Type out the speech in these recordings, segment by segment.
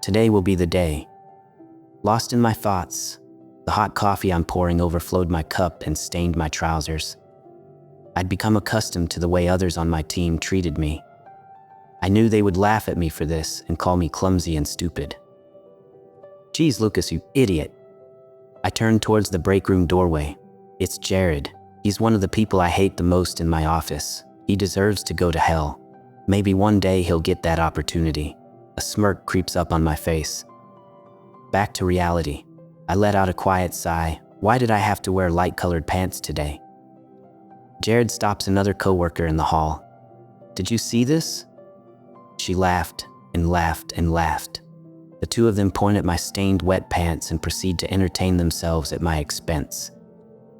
Today will be the day. Lost in my thoughts, the hot coffee I'm pouring overflowed my cup and stained my trousers. I'd become accustomed to the way others on my team treated me. I knew they would laugh at me for this and call me clumsy and stupid. "Geez, Lucas, you idiot." I turned towards the break room doorway. It's Jared. He's one of the people I hate the most in my office. He deserves to go to hell. Maybe one day he'll get that opportunity. A smirk creeps up on my face. Back to reality. I let out a quiet sigh. Why did I have to wear light-colored pants today? Jared stops another coworker in the hall. "Did you see this?" She laughed and laughed and laughed. The two of them point at my stained wet pants and proceed to entertain themselves at my expense.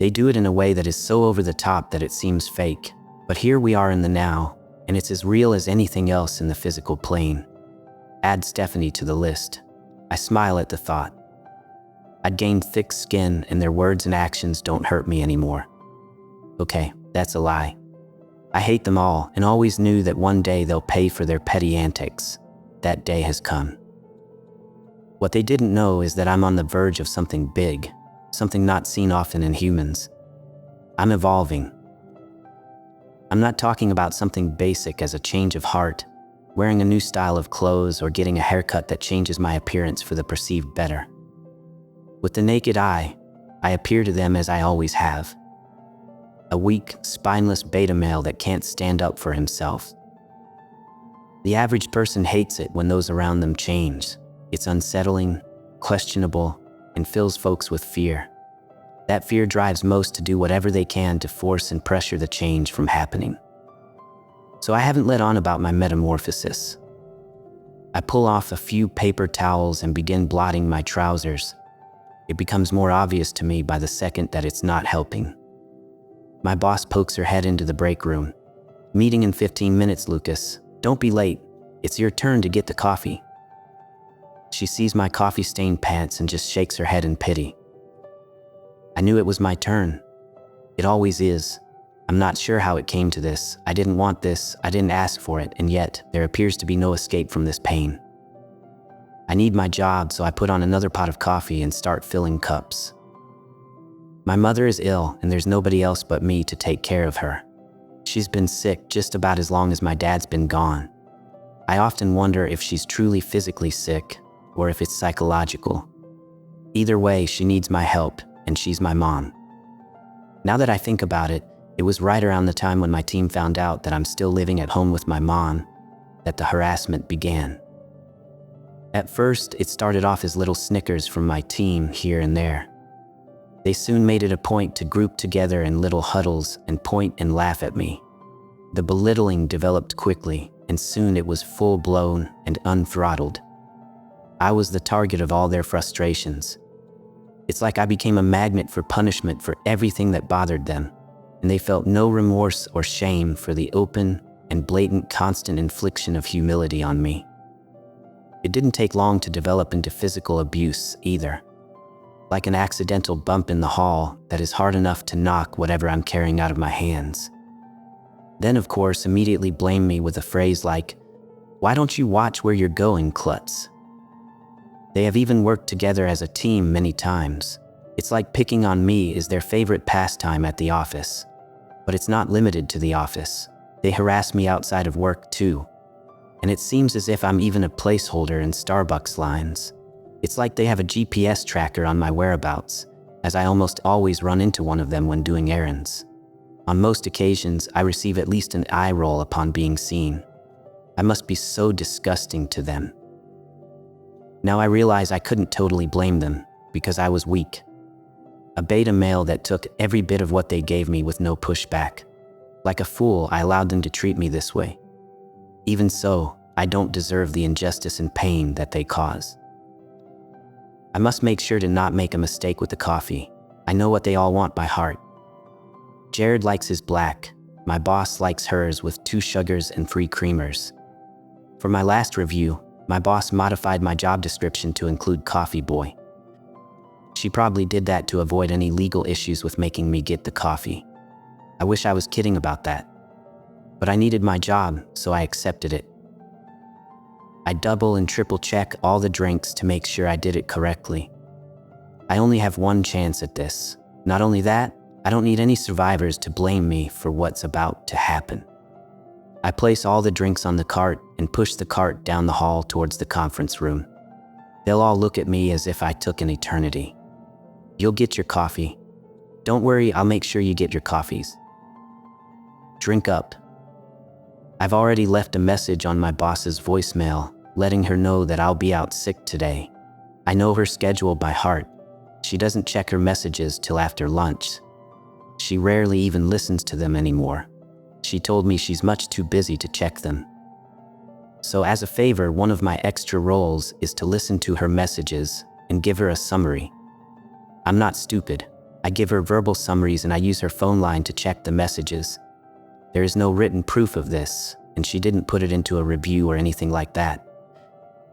They do it in a way that is so over the top that it seems fake. But here we are in the now, and it's as real as anything else in the physical plane. Add Stephanie to the list. I smile at the thought. I'd gained thick skin and their words and actions don't hurt me anymore. Okay, that's a lie. I hate them all and always knew that one day they'll pay for their petty antics. That day has come. What they didn't know is that I'm on the verge of something big, something not seen often in humans. I'm evolving. I'm not talking about something basic as a change of heart, wearing a new style of clothes, or getting a haircut that changes my appearance for the perceived better. With the naked eye, I appear to them as I always have. A weak, spineless beta male that can't stand up for himself. The average person hates it when those around them change. It's unsettling, questionable, and fills folks with fear. That fear drives most to do whatever they can to force and pressure the change from happening. So I haven't let on about my metamorphosis. I pull off a few paper towels and begin blotting my trousers. It becomes more obvious to me by the second that it's not helping. My boss pokes her head into the break room. "Meeting in 15 minutes, Lucas. Don't be late. It's your turn to get the coffee." She sees my coffee-stained pants and just shakes her head in pity. I knew it was my turn. It always is. I'm not sure how it came to this. I didn't want this. I didn't ask for it, and yet there appears to be no escape from this pain. I need my job, so I put on another pot of coffee and start filling cups. My mother is ill, and there's nobody else but me to take care of her. She's been sick just about as long as my dad's been gone. I often wonder if she's truly physically sick, or if it's psychological. Either way, she needs my help, and she's my mom. Now that I think about it, it was right around the time when my team found out that I'm still living at home with my mom that the harassment began. At first, it started off as little snickers from my team here and there. They soon made it a point to group together in little huddles and point and laugh at me. The belittling developed quickly, and soon it was full-blown and unthrottled. I was the target of all their frustrations. It's like I became a magnet for punishment for everything that bothered them, and they felt no remorse or shame for the open and blatant constant infliction of humility on me. It didn't take long to develop into physical abuse either, like an accidental bump in the hall that is hard enough to knock whatever I'm carrying out of my hands. Then, of course, immediately blame me with a phrase like, "Why don't you watch where you're going, klutz?" They have even worked together as a team many times. It's like picking on me is their favorite pastime at the office. But it's not limited to the office. They harass me outside of work too. And it seems as if I'm even a placeholder in Starbucks lines. It's like they have a GPS tracker on my whereabouts, as I almost always run into one of them when doing errands. On most occasions, I receive at least an eye roll upon being seen. I must be so disgusting to them. Now I realize I couldn't totally blame them, because I was weak. A beta male that took every bit of what they gave me with no pushback. Like a fool, I allowed them to treat me this way. Even so, I don't deserve the injustice and pain that they cause. I must make sure to not make a mistake with the coffee. I know what they all want by heart. Jared likes his black. My boss likes hers with 2 sugars and 3 creamers. For my last review, my boss modified my job description to include coffee boy. She probably did that to avoid any legal issues with making me get the coffee. I wish I was kidding about that. But I needed my job, so I accepted it. I double and triple check all the drinks to make sure I did it correctly. I only have one chance at this. Not only that, I don't need any survivors to blame me for what's about to happen. I place all the drinks on the cart and push the cart down the hall towards the conference room. They'll all look at me as if I took an eternity. You'll get your coffee. Don't worry, I'll make sure you get your coffees. Drink up. I've already left a message on my boss's voicemail, letting her know that I'll be out sick today. I know her schedule by heart. She doesn't check her messages till after lunch. She rarely even listens to them anymore. She told me she's much too busy to check them. So as a favor, one of my extra roles is to listen to her messages and give her a summary. I'm not stupid. I give her verbal summaries and I use her phone line to check the messages. There is no written proof of this, and she didn't put it into a review or anything like that.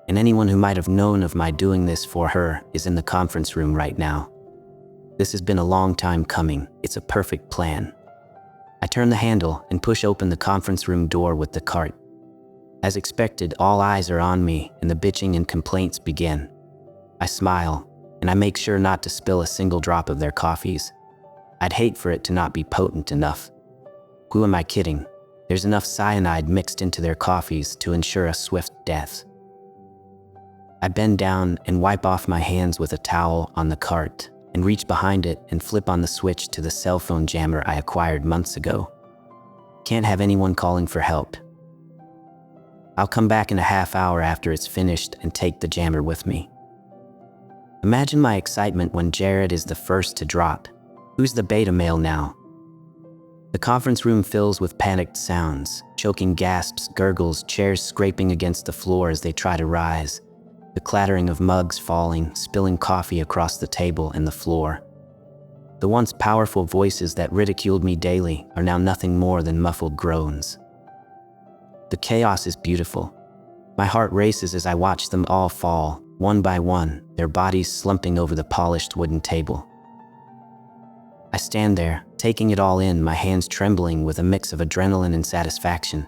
And anyone who might have known of my doing this for her is in the conference room right now. This has been a long time coming. It's a perfect plan. I turn the handle and push open the conference room door with the cart. As expected, all eyes are on me and the bitching and complaints begin. I smile, and I make sure not to spill a single drop of their coffees. I'd hate for it to not be potent enough. Who am I kidding? There's enough cyanide mixed into their coffees to ensure a swift death. I bend down and wipe off my hands with a towel on the cart and reach behind it and flip on the switch to the cell phone jammer I acquired months ago. Can't have anyone calling for help. I'll come back in a half hour after it's finished and take the jammer with me. Imagine my excitement when Jared is the first to drop. Who's the beta male now? The conference room fills with panicked sounds, choking gasps, gurgles, chairs scraping against the floor as they try to rise, the clattering of mugs falling, spilling coffee across the table and the floor. The once powerful voices that ridiculed me daily are now nothing more than muffled groans. The chaos is beautiful. My heart races as I watch them all fall, one by one, their bodies slumping over the polished wooden table. I stand there, taking it all in, my hands trembling with a mix of adrenaline and satisfaction.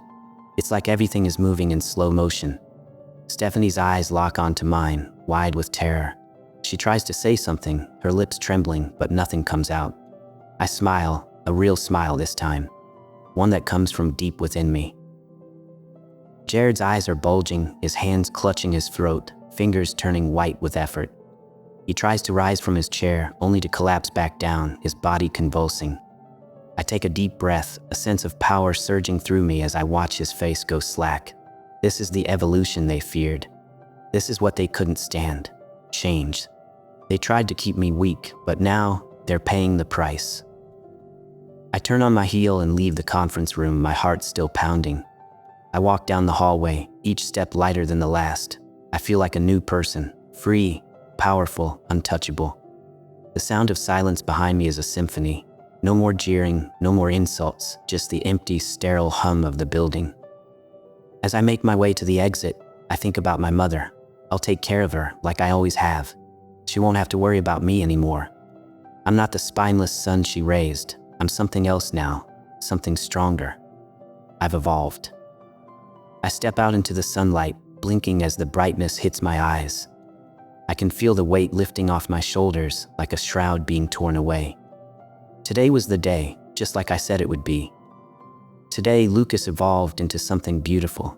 It's like everything is moving in slow motion. Stephanie's eyes lock onto mine, wide with terror. She tries to say something, her lips trembling, but nothing comes out. I smile, a real smile this time, one that comes from deep within me. Jared's eyes are bulging, his hands clutching his throat, fingers turning white with effort. He tries to rise from his chair, only to collapse back down, his body convulsing. I take a deep breath, a sense of power surging through me as I watch his face go slack. This is the evolution they feared. This is what they couldn't stand. Change. They tried to keep me weak, but now they're paying the price. I turn on my heel and leave the conference room, my heart still pounding. I walk down the hallway, each step lighter than the last. I feel like a new person, free, powerful, untouchable. The sound of silence behind me is a symphony. No more jeering, no more insults, just the empty, sterile hum of the building. As I make my way to the exit, I think about my mother. I'll take care of her, like I always have. She won't have to worry about me anymore. I'm not the spineless son she raised. I'm something else now, something stronger. I've evolved. I step out into the sunlight, blinking as the brightness hits my eyes. I can feel the weight lifting off my shoulders, like a shroud being torn away. Today was the day, just like I said it would be. Today, Lucas evolved into something beautiful.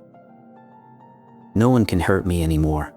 No one can hurt me anymore.